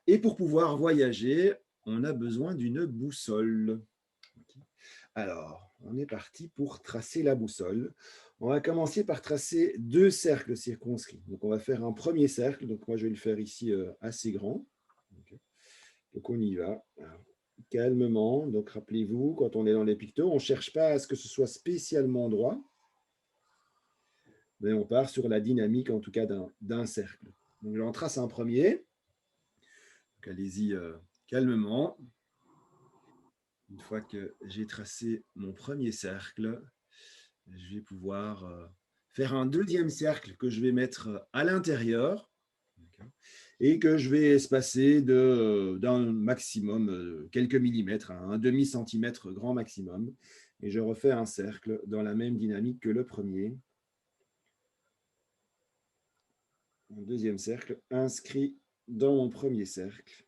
Et pour pouvoir voyager, on a besoin d'une boussole. Alors, on est parti pour tracer la boussole. On va commencer par tracer 2 cercles circonscrits. Donc, on va faire un premier cercle. Donc, moi, je vais le faire ici assez grand. Donc, on y va. Alors, calmement. Donc, rappelez-vous, quand on est dans les pictos, on ne cherche pas à ce que ce soit spécialement droit, mais on part sur la dynamique, en tout cas, d'un cercle. Donc, j'en trace un premier. Allez-y calmement. Une fois que j'ai tracé mon premier cercle, je vais pouvoir faire un deuxième cercle que je vais mettre à l'intérieur et que je vais espacer d'un maximum, quelques millimètres, un demi-centimètre grand maximum. Et je refais un cercle dans la même dynamique que le premier. Un deuxième cercle inscrit dans mon premier cercle.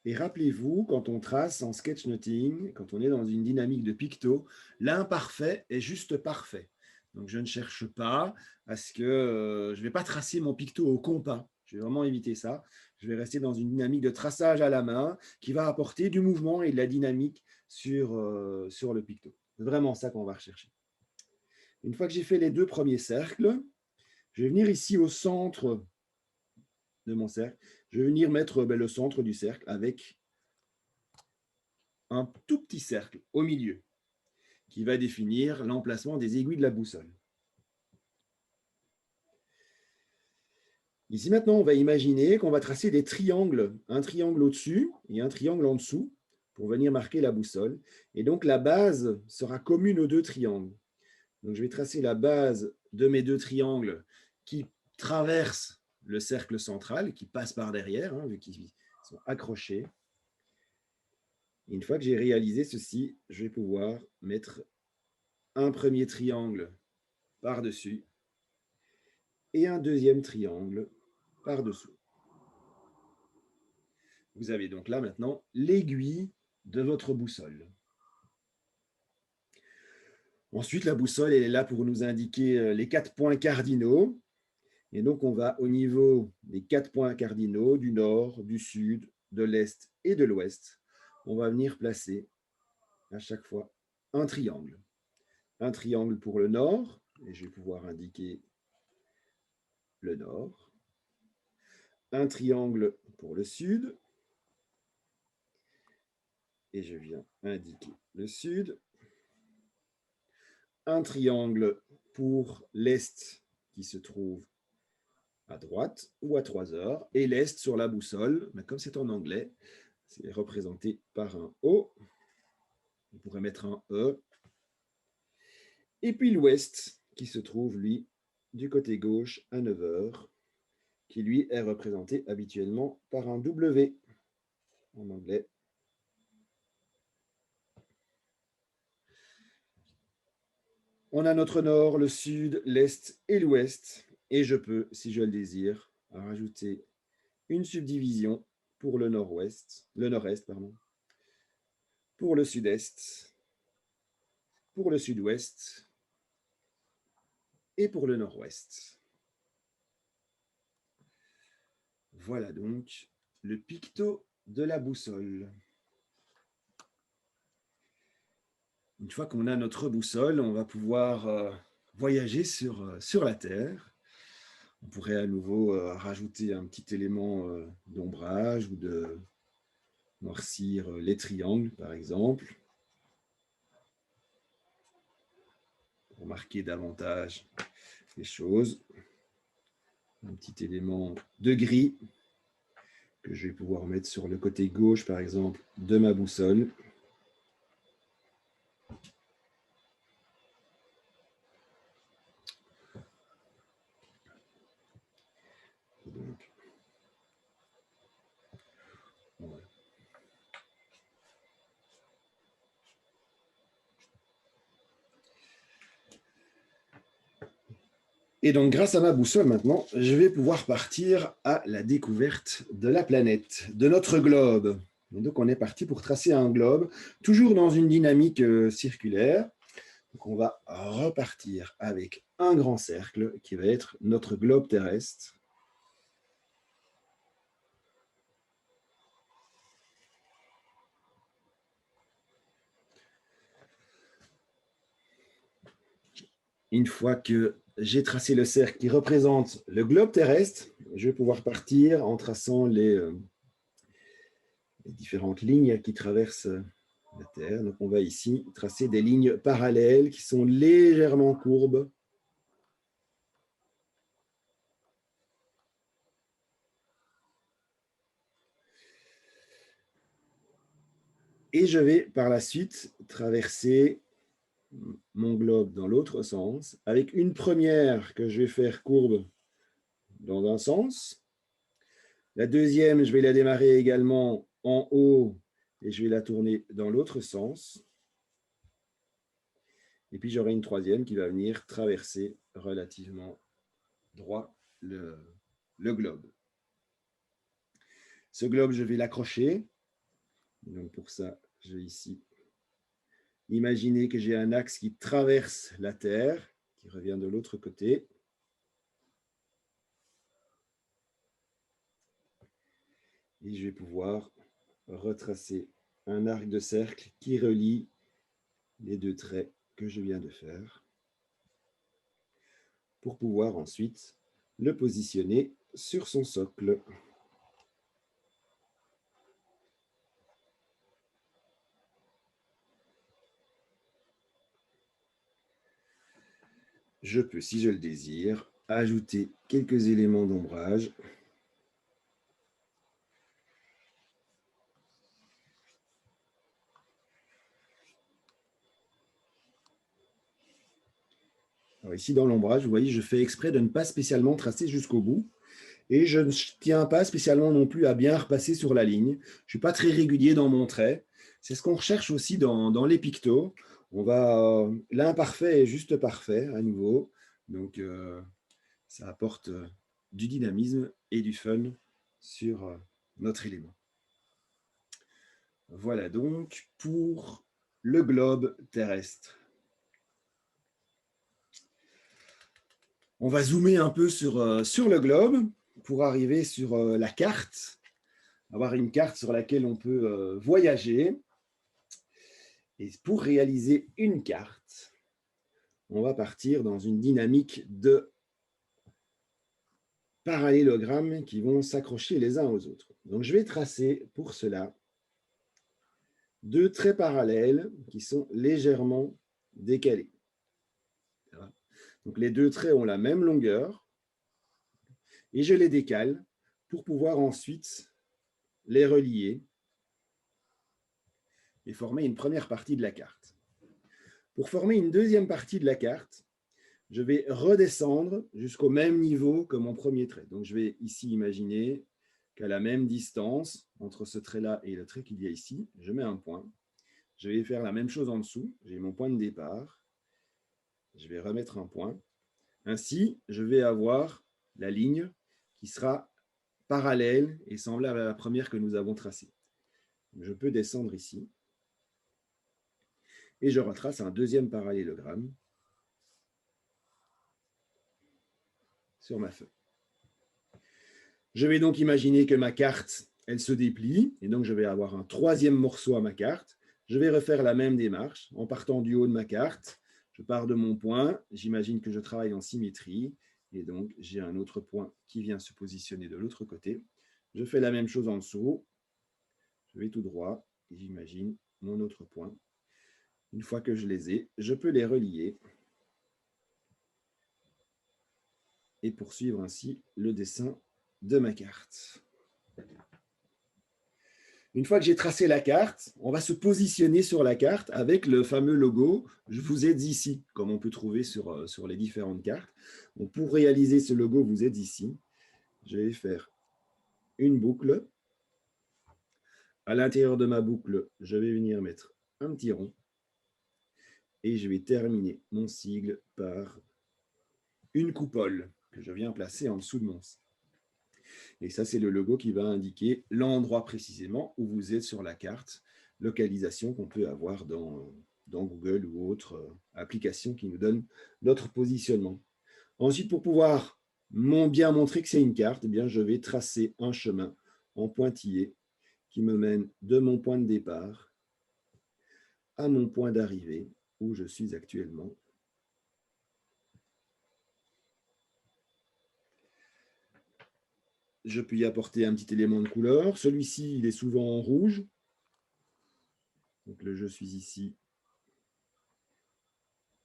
Et rappelez-vous, quand on trace en sketchnoting, quand on est dans une dynamique de picto, l'imparfait est juste parfait. Donc, je ne cherche pas à ce que je ne vais pas tracer mon picto au compas. Je vais vraiment éviter ça. Je vais rester dans une dynamique de traçage à la main qui va apporter du mouvement et de la dynamique sur le picto. C'est vraiment ça qu'on va rechercher. Une fois que j'ai fait les 2 premiers cercles, je vais venir ici au centre de mon cercle. Je vais venir mettre le centre du cercle avec un tout petit cercle au milieu qui va définir l'emplacement des aiguilles de la boussole. Ici maintenant, on va imaginer qu'on va tracer des triangles, un triangle au-dessus et un triangle en dessous pour venir marquer la boussole. Et donc la base sera commune aux 2 triangles. Donc je vais tracer la base de mes 2 triangles qui traversent le cercle central, qui passent par derrière, vu qu'ils sont accrochés. Et une fois que j'ai réalisé ceci, je vais pouvoir mettre un premier triangle par-dessus et un deuxième triangle par-dessous. Vous avez donc là maintenant l'aiguille de votre boussole. Ensuite, la boussole elle est là pour nous indiquer les 4 points cardinaux. Et donc, on va au niveau des 4 points cardinaux du nord, du sud, de l'est et de l'ouest. On va venir placer à chaque fois un triangle. Un triangle pour le nord, et je vais pouvoir indiquer le nord. Un triangle pour le sud, et je viens indiquer le sud. Un triangle pour l'est qui se trouve à droite ou à 3 heures, et l'est sur la boussole, mais comme c'est en anglais, c'est représenté par un O. On pourrait mettre un E. Et puis l'ouest qui se trouve, lui, du côté gauche à 9 heures, qui lui est représenté habituellement par un W en anglais. On a notre nord, le sud, l'est et l'ouest. Et je peux, si je le désire, rajouter une subdivision pour le nord-ouest, le nord-est, pardon, pour le sud-est, pour le sud-ouest et pour le nord-ouest. Voilà donc le picto de la boussole. Une fois qu'on a notre boussole, on va pouvoir voyager sur la Terre. On pourrait à nouveau rajouter un petit élément d'ombrage ou de noircir les triangles, par exemple, pour marquer davantage les choses. Un petit élément de gris que je vais pouvoir mettre sur le côté gauche, par exemple, de ma boussole. Donc, voilà. Et donc, grâce à ma boussole, maintenant, je vais pouvoir partir à la découverte de la planète, de notre globe. Et donc, on est parti pour tracer un globe, toujours dans une dynamique circulaire. Donc, on va repartir avec un grand cercle qui va être notre globe terrestre. Une fois que j'ai tracé le cercle qui représente le globe terrestre, je vais pouvoir partir en traçant les différentes lignes qui traversent la Terre. Donc, on va ici tracer des lignes parallèles qui sont légèrement courbes. Et je vais par la suite traverser mon globe dans l'autre sens, avec une première que je vais faire courbe dans un sens. La deuxième, je vais la démarrer également en haut et je vais la tourner dans l'autre sens. Et puis j'aurai une troisième qui va venir traverser relativement droit le globe. Ce globe, je vais l'accrocher. Donc pour ça, je vais ici imaginer que j'ai un axe qui traverse la Terre, qui revient de l'autre côté. Et je vais pouvoir retracer un arc de cercle qui relie les deux traits que je viens de faire pour pouvoir ensuite le positionner sur son socle. Je peux, si je le désire, ajouter quelques éléments d'ombrage. Alors ici, dans l'ombrage, vous voyez, je fais exprès de ne pas spécialement tracer jusqu'au bout. Et je ne tiens pas spécialement non plus à bien repasser sur la ligne. Je ne suis pas très régulier dans mon trait. C'est ce qu'on recherche aussi dans les pictos. L'imparfait est juste parfait à nouveau. Donc, ça apporte du dynamisme et du fun sur notre élément. Voilà donc pour le globe terrestre. On va zoomer un peu sur le globe pour arriver sur la carte, avoir une carte sur laquelle on peut voyager. Et pour réaliser une carte, on va partir dans une dynamique de parallélogrammes qui vont s'accrocher les uns aux autres. Donc, je vais tracer pour cela deux traits parallèles qui sont légèrement décalés. Donc, les deux traits ont la même longueur et je les décale pour pouvoir ensuite les relier et former une première partie de la carte. Pour former une deuxième partie de la carte, je vais redescendre jusqu'au même niveau que mon premier trait. Donc, je vais ici imaginer qu'à la même distance entre ce trait-là et le trait qu'il y a ici, je mets un point. Je vais faire la même chose en dessous. J'ai mon point de départ. Je vais remettre un point. Ainsi, je vais avoir la ligne qui sera parallèle et semblable à la première que nous avons tracée. Je peux descendre ici et je retrace un deuxième parallélogramme sur ma feuille. Je vais donc imaginer que ma carte, elle se déplie, et donc je vais avoir un troisième morceau à ma carte. Je vais refaire la même démarche en partant du haut de ma carte. Je pars de mon point, j'imagine que je travaille en symétrie, et donc j'ai un autre point qui vient se positionner de l'autre côté. Je fais la même chose en dessous, je vais tout droit, et j'imagine mon autre point. Une fois que je les ai, je peux les relier et poursuivre ainsi le dessin de ma carte. Une fois que j'ai tracé la carte, on va se positionner sur la carte avec le fameux logo « Je vous aide ici », comme on peut trouver sur les différentes cartes. Donc, pour réaliser ce logo « Vous êtes ici », je vais faire une boucle. À l'intérieur de ma boucle, je vais venir mettre un petit rond et je vais terminer mon sigle par une coupole que je viens placer en dessous de mon sigle. Et ça, c'est le logo qui va indiquer l'endroit précisément où vous êtes sur la carte, localisation qu'on peut avoir dans Google ou autres applications qui nous donnent notre positionnement. Ensuite, pour pouvoir bien montrer que c'est une carte, eh bien, je vais tracer un chemin en pointillé qui me mène de mon point de départ à mon point d'arrivée où je suis actuellement. je peux y apporter un petit élément de couleur. Celui-ci, il est souvent en rouge. Donc le je suis ici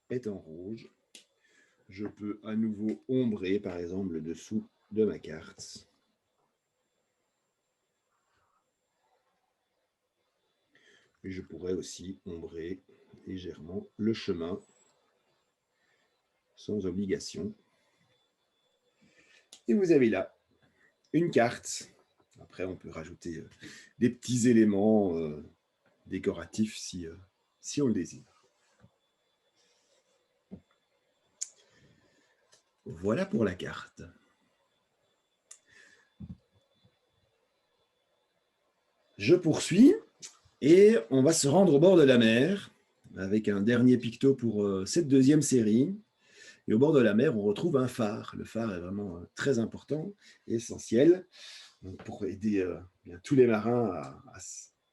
est en rouge. Je peux à nouveau ombrer, par exemple, le dessous de ma carte. Et je pourrais aussi ombrer légèrement le chemin sans obligation. Et vous avez là une carte. Après, on peut rajouter des petits éléments décoratifs si on le désire. Voilà pour la carte. Je poursuis et on va se rendre au bord de la mer avec un dernier picto pour cette deuxième série. Et au bord de la mer, on retrouve un phare. Le phare est vraiment très important et essentiel pour aider tous les marins à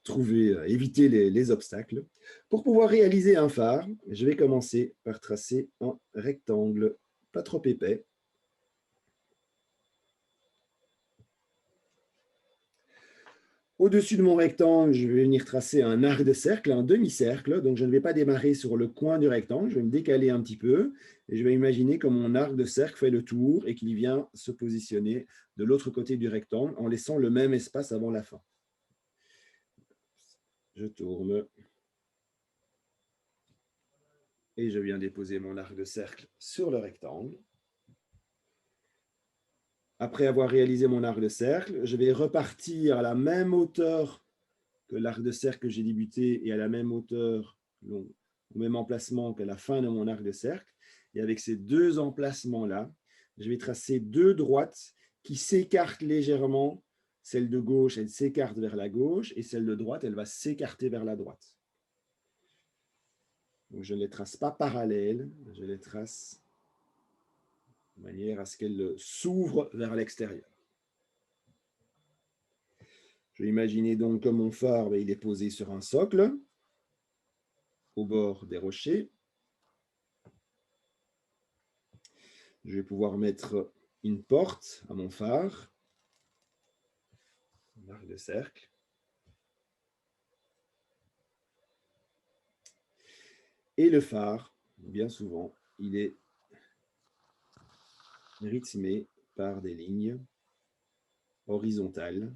trouver, éviter les obstacles. Pour pouvoir réaliser un phare, je vais commencer par tracer un rectangle pas trop épais. Au-dessus de mon rectangle, je vais venir tracer un arc de cercle, un demi-cercle. Donc, je ne vais pas démarrer sur le coin du rectangle. Je vais me décaler un petit peu et je vais imaginer que mon arc de cercle fait le tour et qu'il vient se positionner de l'autre côté du rectangle en laissant le même espace avant la fin. Je tourne et je viens déposer mon arc de cercle sur le rectangle. Après avoir réalisé mon arc de cercle, je vais repartir à la même hauteur que l'arc de cercle que j'ai débuté et à la même hauteur, au même emplacement qu'à la fin de mon arc de cercle. Et avec ces deux emplacements-là, je vais tracer deux droites qui s'écartent légèrement. Celle de gauche, elle s'écarte vers la gauche et celle de droite, elle va s'écarter vers la droite. Donc, je ne les trace pas parallèles, je les trace de manière à ce qu'elles s'ouvrent vers l'extérieur. Je vais imaginer donc que mon phare, il est posé sur un socle, au bord des rochers. Je vais pouvoir mettre une porte à mon phare, un arc de cercle. Et le phare, bien souvent, il est rythmé par des lignes horizontales.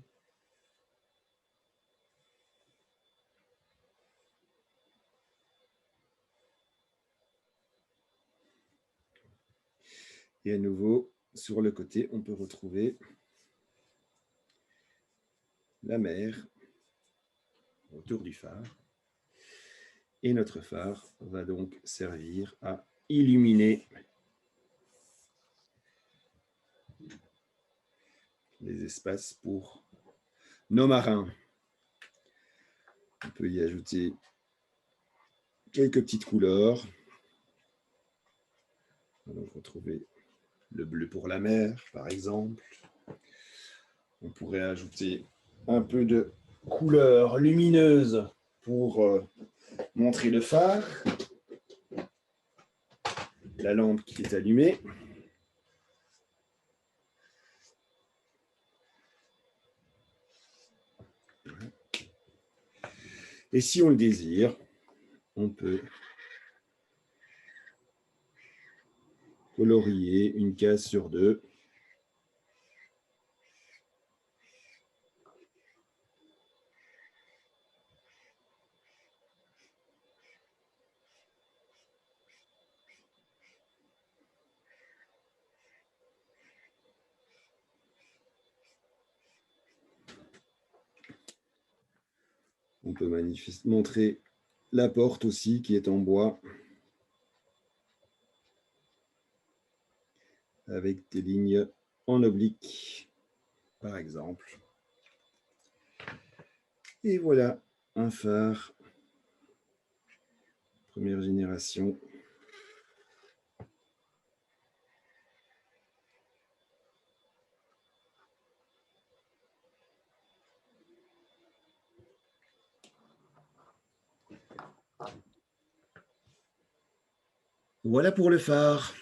Et à nouveau, sur le côté, on peut retrouver la mer autour du phare. Et notre phare va donc servir à illuminer les espaces pour nos marins. On peut y ajouter quelques petites couleurs. On va donc retrouver le bleu pour la mer, par exemple. On pourrait ajouter un peu de couleur lumineuse pour montrer le phare, la lampe qui est allumée. Et si on le désire, on peut colorier une case sur deux. On peut montrer la porte aussi qui est en bois avec des lignes en oblique, par exemple. Et voilà un phare première génération. Voilà pour le phare.